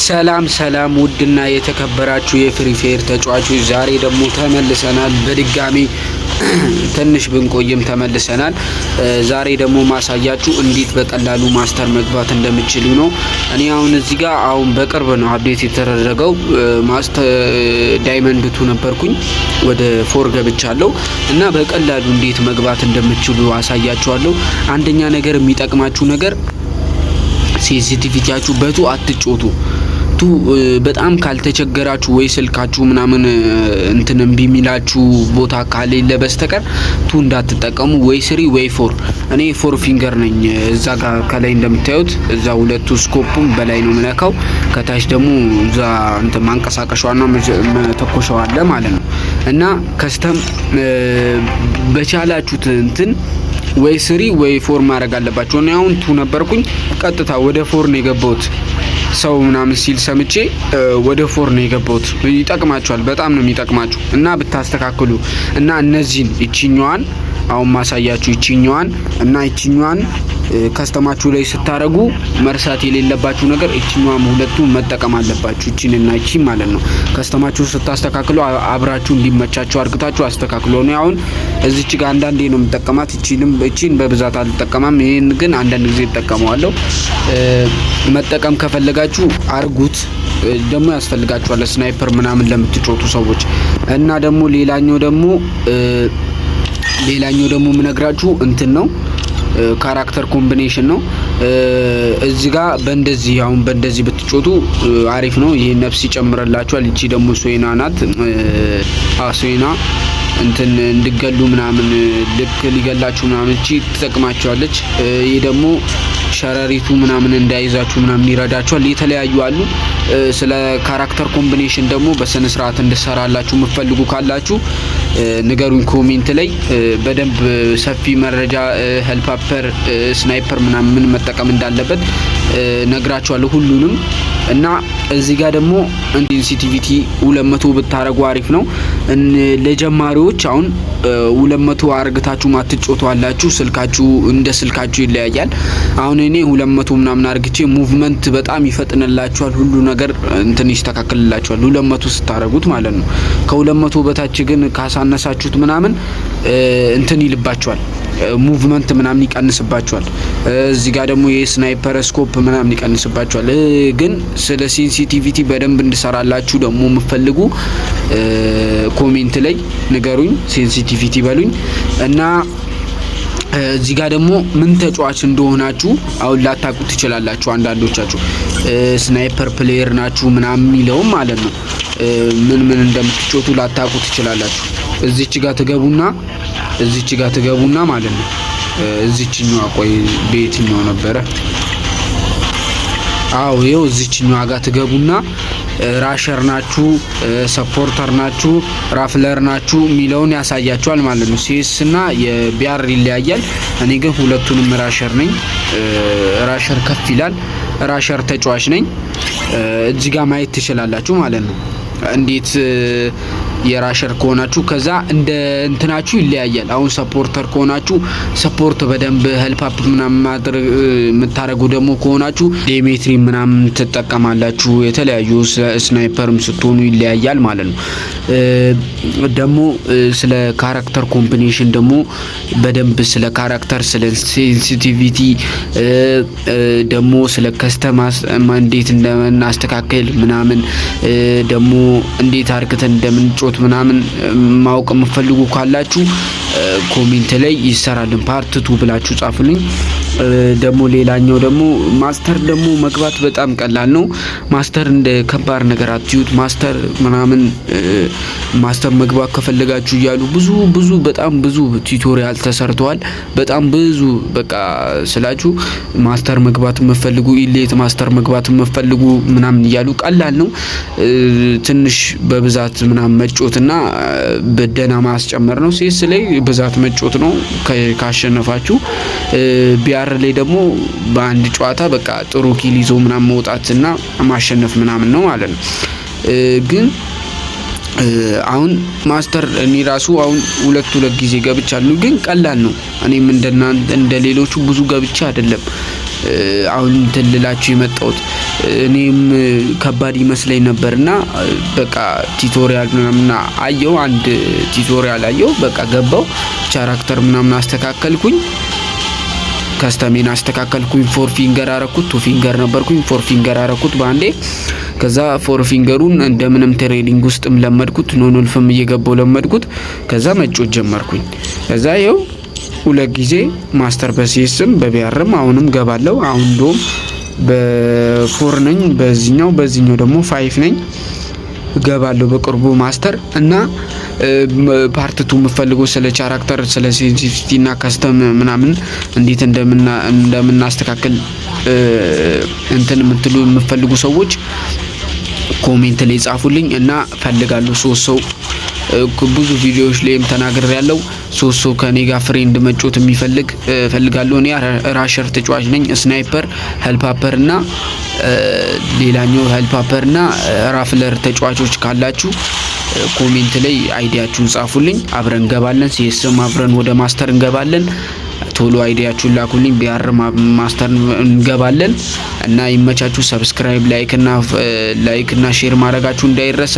ሰላም ውድና የተከበራችሁ የፍሪ ፋየር ተጫዋቾች ዛሬ ደግሞ ተመልሰናል። በድጋሚ ትንሽ ብንቆይም ተመልሰናል። ዛሬ ደግሞ ማሳያችሁ እንዴት በቀላሉ ማስተር መግባት እንደምትችሉ ነው። እኔ አሁን እዚህ ጋር በቅርብ ነው አፕዴት የተደረገው ማስተር ዳይመንድ 2 ነበርኩኝ ወደ 4 ገብቻለሁ እና በቀላሉ እንዴት መግባት እንደምትችሉ አሳያችኋለሁ። አንደኛ ነገር የሚጠቅማችሁ ነገር ሴንሲቲቪቲያችሁ በቱ አትጮቱ። በጣም ካልተቸገራችሁ ወይ ስልካችሁ ምናምን እንትን እምቢ የሚላችሁ ቦታ ካሌለ በስተቀር እንዳትጠቀሙ። ወይ 3 ወይ 4። እኔ 4 ፊንገር ነኝ። እዛ ጋር ከላይ እንደምታዩት እዛ ሁለቱ ስኮፑም በላይ ነው ምነካው፣ ከታች ደግሞ እዛ እንትን ማንቀሳቀሻውና መተኮሻው አለ ማለት ነው። እና ከስተም በቻላችሁት እንትን ወይ 3 ወይ 4 ማድረግ አለባችሁ። እኔ አሁን 2 ነበርኩኝ ቀጥታ ወደ 4 ነው የገባሁት። ሰው ምናምን ሲል ሰምቼ ወደ 4 ነው የገባሁት። ይጠቅማችኋል፣ በጣም ነው የሚጠቅማችሁ እና ብታስተካክሉ እና እነዚህን እቺኛዋን አሁን ማሳያችሁ እቺኛዋን እና እቺኛዋን ከስተማችሁ ላይ ስታረጉ መርሳት የሌለባችሁ ነገር እቺኛዋን ሁለቱ መጠቀም አለባችሁ። እቺንና እቺ ማለት ነው። ከስተማችሁ ስታስተካክሉ አብራችሁ እንዲመቻችሁ አርግታችሁ አስተካክሉ። ነው አሁን እዚች ጋር አንዳንዴ ነው የምጠቀማት። እቺን በብዛት አልጠቀማም። ይሄን ግን አንዳንድ ጊዜ እጠቀመዋለሁ። መጠቀም ከፈለጋችሁ አርጉት። ደግሞ ያስፈልጋችኋል ስናይፐር ምናምን ለምትጮቱ ሰዎች እና ደግሞ ሌላኛው ደግሞ ምነግራችሁ እንትን ነው ካራክተር ኮምቢኔሽን ነው። እዚህ ጋር በእንደዚህ ብትጮቱ አሪፍ ነው። ይሄ ነፍስ ይጨምርላችኋል። እቺ ደግሞ ሶይና ናት። ሶይና እንትን እንድገሉ ምናምን ልክ ሊገላችሁ ምናምን እቺ ትጠቅማችኋለች። ይሄ ደግሞ ሸረሪቱ ምናምን እንዳይዛችሁ ምናምን ይረዳችኋል። የተለያዩ አሉ። ስለ ካራክተር ኮምቢኔሽን ደግሞ በስነ ስርዓት እንድሰራላችሁ የምትፈልጉ ካላችሁ ንገሩኝ ኮሜንት ላይ። በደንብ ሰፊ መረጃ ሄልፓፐር ስናይፐር ምናምን ምን መጠቀም እንዳለበት ነግራችኋለሁ ሁሉንም። እና እዚህ ጋር ደግሞ ኢንሴንሲቲቪቲ 200 ብታረጉ አሪፍ ነው ለጀማሪዎች። አሁን 200 አርግታችሁ ማትጮቱ አላችሁ። ስልካችሁ እንደ ስልካችሁ ይለያያል። አሁን እኔ 200 ምናምን አርግቼ ሙቭመንት በጣም ይፈጥንላችኋል። ሁሉ ነገር እንትን ይስተካከልላችኋል 200 ስታረጉት ማለት ነው። ከ200 በታች ግን ካሳነሳችሁት ምናምን እንትን ይልባችኋል፣ ሙቭመንት ምናምን ይቀንስባችኋል። እዚህ ጋር ደግሞ የስናይፐር ስኮፕ ምናምን ይቀንስባችኋል። ግን ስለ ሴንሲቲቪቲ በደንብ እንድሰራላችሁ ደግሞ የምትፈልጉ ኮሜንት ላይ ንገሩኝ፣ ሴንሲቲቪቲ በሉኝ። እና እዚህ ጋር ደግሞ ምን ተጫዋች እንደሆናችሁ አሁን ላታቁ ትችላላችሁ። አንዳንዶቻችሁ ስናይፐር ፕሌየር ናችሁ ምናምን የሚለውም ማለት ነው ምን እንደምትጮቱ ላታቁ ትችላላችሁ። እዚች ጋር ትገቡና ማለት ነው እዚችኛዋ ቆይ በየትኛው ነበረ? ይኸው እዚችኛዋ ጋር ትገቡና ራሸር ናችሁ፣ ሰፖርተር ናችሁ፣ ራፍለር ናችሁ የሚለውን ያሳያችኋል ማለት ነው። ሲኤስ እና የቢአር ይለያያል። እኔ ግን ሁለቱንም ራሸር ነኝ። ራሸር ከፍ ይላል። ራሸር ተጫዋች ነኝ። እዚህ ጋር ማየት ትችላላችሁ ማለት ነው እንዴት የራሸር ከሆናችሁ ከዛ እንደ እንትናችሁ ይለያያል። አሁን ሰፖርተር ከሆናችሁ ሰፖርት በደንብ ሄልፕ አፕ ምናምን ማድረግ የምታረጉ ደግሞ ከሆናችሁ ዲሜትሪ ምናምን ትጠቀማላችሁ። የተለያዩ ስናይፐርም ስትሆኑ ይለያያል ማለት ነው። ደግሞ ስለ ካራክተር ኮምቢኔሽን ደግሞ በደንብ ስለ ካራክተር፣ ስለ ሴንሲቲቪቲ ደግሞ ስለ ከስተማስ እንዴት እንደምናስተካክል ምናምን ደግሞ እንዴት አርግተን እንደምንጮት ምናምን ማወቅ የምትፈልጉ ካላችሁ ኮሜንት ላይ ይሰራልን ፓርት 2 ብላችሁ ጻፉልኝ። ደግሞ ሌላኛው ደግሞ ማስተር ደግሞ መግባት በጣም ቀላል ነው። ማስተር እንደ ከባድ ነገር አትዩት። ማስተር መግባት ከፈለጋችሁ እያሉ በጣም ብዙ ቱቶሪያል ተሰርተዋል። በጣም ብዙ በቃ ስላችሁ ማስተር መግባት የምትፈልጉ ኢሊት ማስተር መግባት የምትፈልጉ ምናምን እያሉ ቀላል ነው። ትንሽ በብዛት ምናምን መጮትና በደና ማስጨመር ነው። ሲስ ላይ ብዛት መጮት ነው ካሸነፋችሁ። ቢአር ላይ ደግሞ በአንድ ጨዋታ በቃ ጥሩ ኪል ይዞ ምናምን መውጣትና ማሸነፍ ምናምን ነው ማለት ነው። ግን አሁን ማስተር እኔ ራሱ አሁን ሁለት ጊዜ ገብቻለሁ። ግን ቀላል ነው። እኔም እንደሌሎቹ ብዙ ገብቻ አይደለም አሁን ትልላችሁ የመጣሁት እኔም ከባድ ይመስለኝ ነበርና በቃ ቲዩቶሪያል ምናምን አየው አንድ ቲዩቶሪያል አየው በቃ ገባው ካራክተር ምናምን አስተካከልኩኝ ከስተሜን አስተካከልኩኝ 4 ፊንገር አረኩት 2 ፊንገር ነበርኩኝ 4 ፊንገር አረኩት ባንዴ ከዛ 4 ፊንገሩን እንደምንም ትሬዲንግ ውስጥም ለመድኩት ኖኖልፍም እየገባው ለመድኩት ከዛ መጮት ጀመርኩኝ ከዛ ይኸው ሁለት ጊዜ ማስተር በሲኤስም በቢአርም አሁንም ገባለው አሁን ዶም በ4 ነኝ በዚህኛው ደግሞ 5 ነኝ ገባለው በቅርቡ ማስተር እና ፓርት 2 የምፈልገው ስለ ካራክተር ስለ ሴንሲቲቪቲ እና ካስተም ምናምን እንዴት እንደምናስተካክል እንትን የምትፈልጉ ሰዎች ኮሜንት ላይ ጻፉልኝ እና ፈልጋለሁ 3 ሰው ብዙ ቪዲዮዎች ላይም ተናግሬ ያለው 3 ሰው ከኔ ጋር ፍሬንድ መጮት የሚፈልግ ፈልጋለሁ እኔ ራሸር ተጫዋች ነኝ ስናይፐር ሄልፓፐር እና ሌላኛው ሄልፓፐር እና ራፍለር ተጫዋቾች ካላችሁ ኮሜንት ላይ አይዲያችሁን ጻፉልኝ አብረን እንገባለን ሲኤስም አብረን ወደ ማስተር እንገባለን ቶሎ አይዲያችሁን ላኩልኝ ቢአር ማስተር እንገባለን እና ይመቻችሁ ሰብስክራይብ ላይክ እና ሼር ማድረጋችሁ እንዳይረሳ